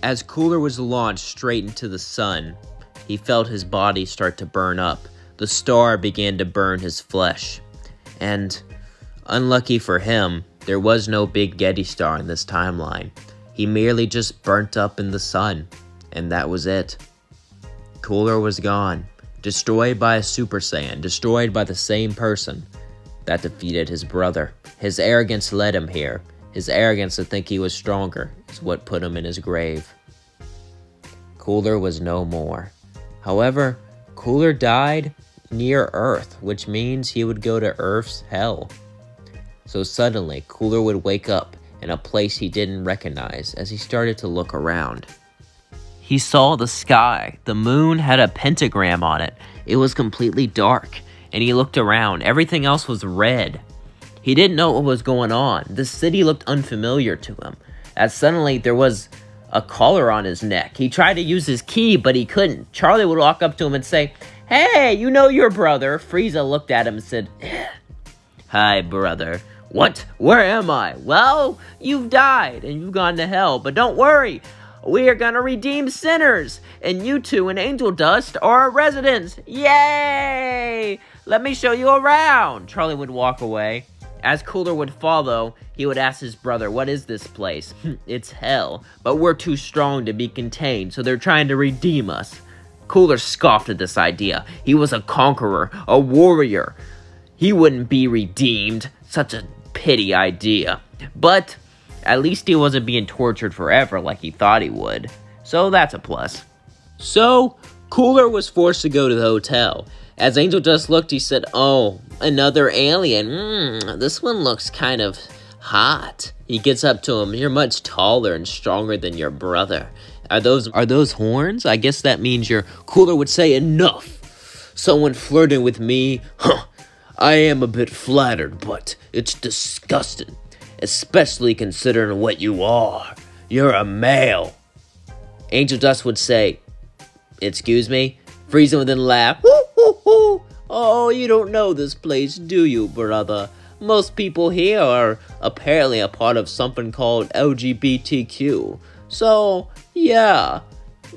As Cooler was launched straight into the sun, he felt his body start to burn up. The star began to burn his flesh. And, unlucky for him, there was no big Getty star in this timeline. He merely just burnt up in the sun, and that was it. Cooler was gone, destroyed by a Super Saiyan, destroyed by the same person that defeated his brother. His arrogance led him here. His arrogance to think he was stronger is what put him in his grave. Cooler was no more. However, Cooler died near Earth, which means he would go to Earth's hell. So suddenly, Cooler would wake up in a place he didn't recognize as he started to look around. He saw the sky. The moon had a pentagram on it. It was completely dark, and he looked around. Everything else was red. He didn't know what was going on. The city looked unfamiliar to him, as suddenly there was a collar on his neck. He tried to use his ki, but he couldn't. Charlie would walk up to him and say, "Hey, you know your brother." Frieza looked at him and said, "Hi, brother." "What? Where am I?" "Well, you've died, and you've gone to hell, but don't worry. We are gonna redeem sinners, and you two in Angel Dust are our residents. Yay! Let me show you around." Charlie would walk away. As Cooler would follow, he would ask his brother, "What is this place?" "It's hell, but we're too strong to be contained, so they're trying to redeem us." Cooler scoffed at this idea. He was a conqueror, a warrior. He wouldn't be redeemed. Such a pity idea. But at least he wasn't being tortured forever like he thought he would. So that's a plus. So, Cooler was forced to go to the hotel. As Angel Dust looked, he said, "Oh, another alien. This one looks kind of hot." He gets up to him. "You're much taller and stronger than your brother. Are those horns? I guess that means your..." Cooler would say, "Enough. Someone flirting with me? Huh. I am a bit flattered, but it's disgusting. Especially considering what you are. You're a male." Angel Dust would say, "Excuse me?" Frieza would then laugh. "Hoo, hoo, hoo. Oh, you don't know this place, do you, brother? Most people here are apparently a part of something called LGBTQ. So, yeah,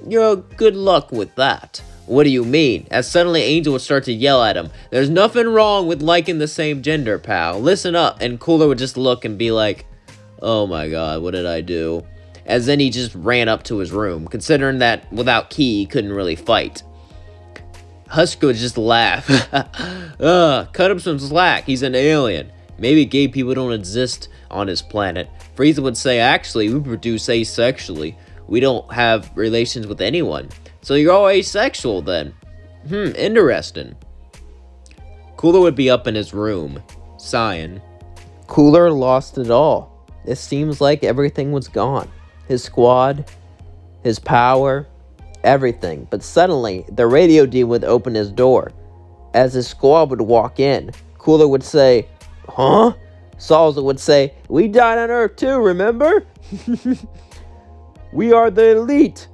you're good luck with that." "What do you mean?" As suddenly Angel would start to yell at him, "There's nothing wrong with liking the same gender, pal. Listen up." And Cooler would just look and be like, "Oh my god, what did I do?" As then he just ran up to his room, considering that without ki, he couldn't really fight. Husker would just laugh. Cut him some slack. He's an alien. Maybe gay people don't exist on his planet. Frieza would say, "Actually, we produce asexually. We don't have relations with anyone. So you're all asexual then. Interesting." Cooler would be up in his room, sighing. Cooler lost it all. It seems like everything was gone. His squad, his power, everything. But suddenly, the radio D would open his door. As his squad would walk in, Cooler would say, "Huh?" Salza would say, "We died on Earth too, remember? We are the elite.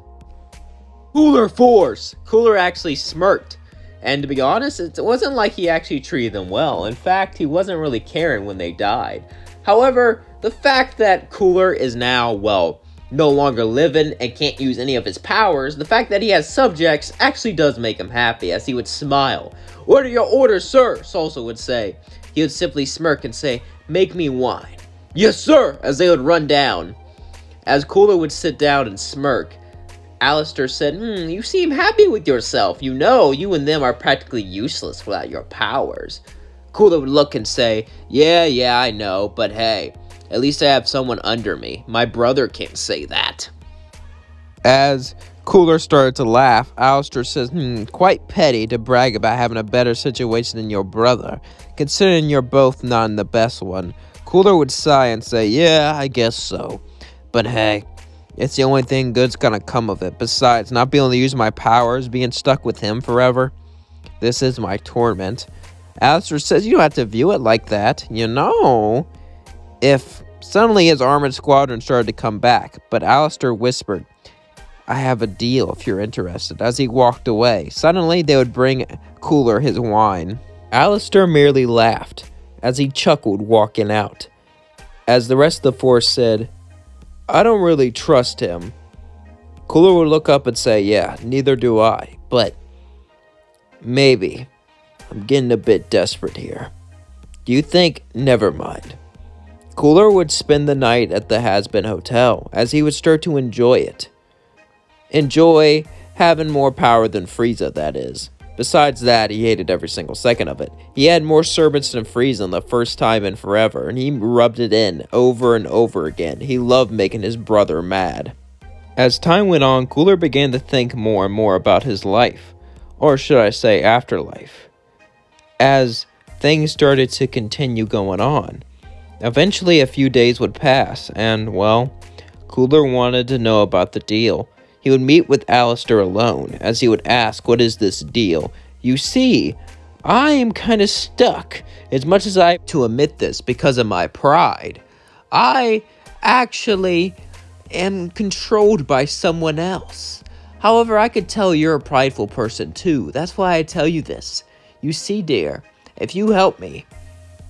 Cooler Force." Cooler actually smirked. And to be honest, it wasn't like he actually treated them well. In fact, he wasn't really caring when they died. However, the fact that Cooler is now, well, no longer living and can't use any of his powers, the fact that he has subjects actually does make him happy, as he would smile. "What are your orders, sir?" Salsa would say. He would simply smirk and say, "Make me wine." "Yes, sir," as they would run down. As Cooler would sit down and smirk, Alistair said, "You seem happy with yourself. You know, you and them are practically useless without your powers." Cooler would look and say, Yeah, I know, but hey, at least I have someone under me. My brother can't say that." As Cooler started to laugh, Alistair says, "Quite petty to brag about having a better situation than your brother, considering you're both not in the best one." Cooler would sigh and say, "Yeah, I guess so. But hey, it's the only thing good's gonna come of it. Besides, not being able to use my powers, being stuck with him forever, this is my torment." Alistair says, "You don't have to view it like that. You know." If suddenly his armored squadron started to come back, but Alistair whispered, "I have a deal if you're interested." As he walked away, suddenly they would bring Cooler his wine. Alistair merely laughed as he chuckled walking out. As the rest of the force said, "I don't really trust him." Cooler would look up and say, yeah, neither do I, but maybe I'm getting a bit desperate here. Do you think? Never mind. Cooler would spend the night at the Hazbin Hotel, as he would start to enjoy it. Enjoy having more power than Frieza, that is. Besides that, he hated every single second of it. He had more servants than Frieza the first time in forever, and he rubbed it in over and over again. He loved making his brother mad. As time went on, Cooler began to think more and more about his life, or should I say afterlife. As things started to continue going on, eventually a few days would pass, and, well, Cooler wanted to know about the deal. He would meet with Alistair alone, as he would ask, what is this deal? You see, I am kind of stuck. As much as I have to admit this because of my pride, I actually am controlled by someone else. However, I could tell you're a prideful person too. That's why I tell you this. You see, dear, if you help me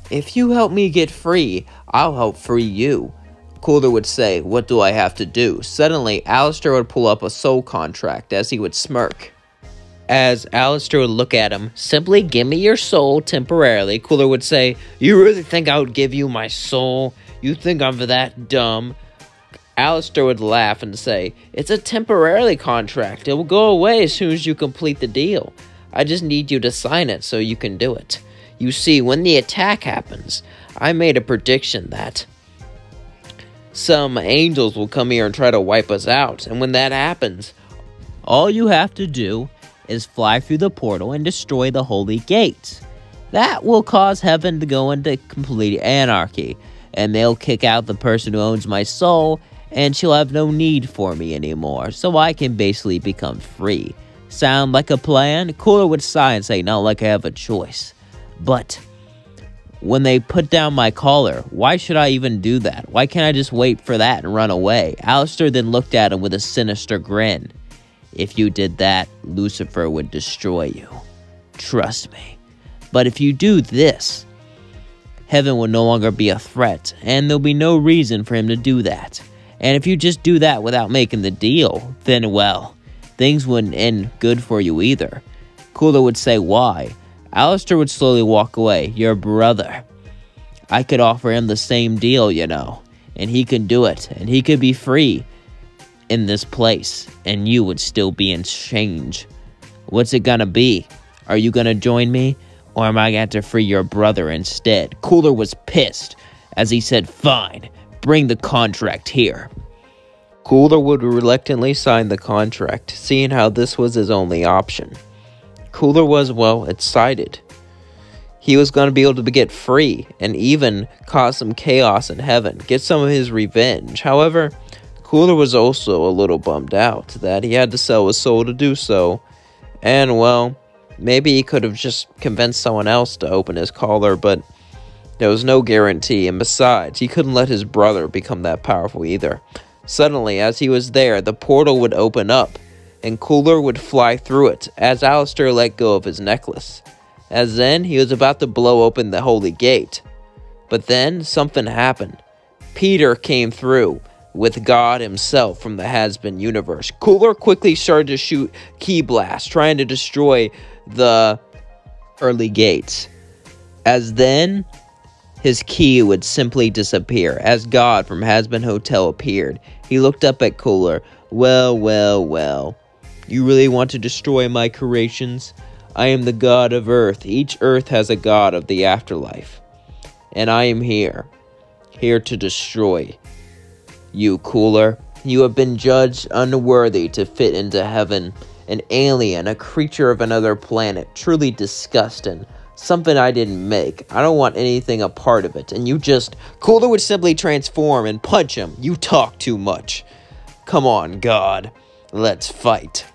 get free, I'll help free you. Cooler would say, what do I have to do? Suddenly, Alistair would pull up a soul contract as he would smirk. As Alistair would look at him, simply give me your soul temporarily. Cooler would say, you really think I would give you my soul? You think I'm that dumb? Alistair would laugh and say, it's a temporarily contract. It will go away as soon as you complete the deal. I just need you to sign it so you can do it. You see, when the attack happens, I made a prediction that some angels will come here and try to wipe us out. And when that happens, all you have to do is fly through the portal and destroy the holy gates. That will cause heaven to go into complete anarchy, and they'll kick out the person who owns my soul, and she'll have no need for me anymore, so I can basically become free. Sound like a plan? Cooler would sigh and say, not like I have a choice. But when they put down my collar, why should I even do that? Why can't I just wait for that and run away? Alistair then looked at him with a sinister grin. If you did that, Lucifer would destroy you. Trust me. But if you do this, heaven will no longer be a threat, and there'll be no reason for him to do that. And if you just do that without making the deal, then, well, things wouldn't end good for you either. Cooler would say, why? Alistair would slowly walk away. Your brother. I could offer him the same deal, you know. And he could do it. And he could be free in this place. And you would still be in change. What's it gonna be? Are you gonna join me? Or am I going to free your brother instead? Cooler was pissed as he said, fine, bring the contract here. Cooler would reluctantly sign the contract, seeing how this was his only option. Cooler was, well, excited. He was going to be able to get free and even cause some chaos in heaven, get some of his revenge. However, Cooler was also a little bummed out that he had to sell his soul to do so. And, well, maybe he could have just convinced someone else to open his collar, but there was no guarantee. And besides, he couldn't let his brother become that powerful either. Suddenly, as he was there, the portal would open up, and Cooler would fly through it, as Alistair let go of his necklace. As then, he was about to blow open the holy gate. But then, something happened. Peter came through, with God himself from the Hazbin universe. Cooler quickly started to shoot Ki Blast, trying to destroy the early gates. As then, his key would simply disappear, as God from Hazbin Hotel appeared. He looked up at Cooler. Well, well, well. You really want to destroy my creations? I am the god of Earth. Each Earth has a god of the afterlife. And I am here to destroy you, Cooler. You have been judged unworthy to fit into heaven. An alien, a creature of another planet. Truly disgusting. Something I didn't make. I don't want anything a part of it. And you just... Cooler would simply transform and punch him. You talk too much. Come on, God. Let's fight.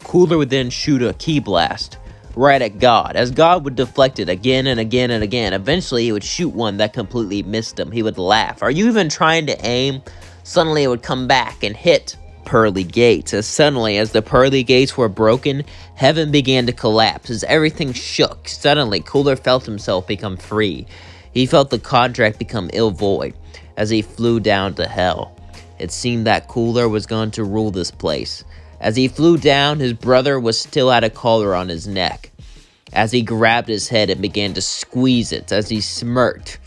Cooler would then shoot a Ki Blast right at God, as God would deflect it again and again and again. Eventually, he would shoot one that completely missed him. He would laugh. Are you even trying to aim? Suddenly, it would come back and hit pearly gates. As suddenly, as the pearly gates were broken, heaven began to collapse as everything shook. Suddenly, Cooler felt himself become free. He felt the contract become ill void as he flew down to hell. It seemed that Cooler was going to rule this place. As he flew down, his brother was still at a collar on his neck. As he grabbed his head and began to squeeze it as he smirked.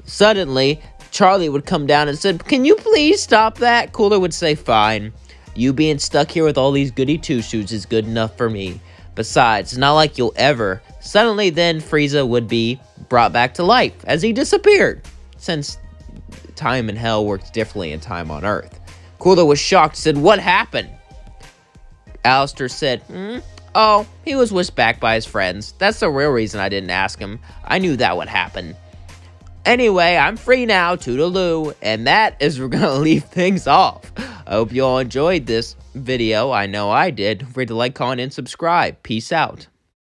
Suddenly, Charlie would come down and said, "Can you please stop that?" Cooler would say, "Fine. You being stuck here with all these goody two-shoes is good enough for me. Besides, it's not like you'll ever..." Suddenly, then, Frieza would be brought back to life as he disappeared, since time in hell works differently in time on Earth. Cooler was shocked and said, "What happened?" Alistair said, "Oh, he was whisked back by his friends. That's the real reason I didn't ask him. I knew that would happen. Anyway, I'm free now, toodaloo." And that is where we're gonna leave things off. I hope you all enjoyed this video. I know I did. Don't forget to like, comment, and subscribe. Peace out.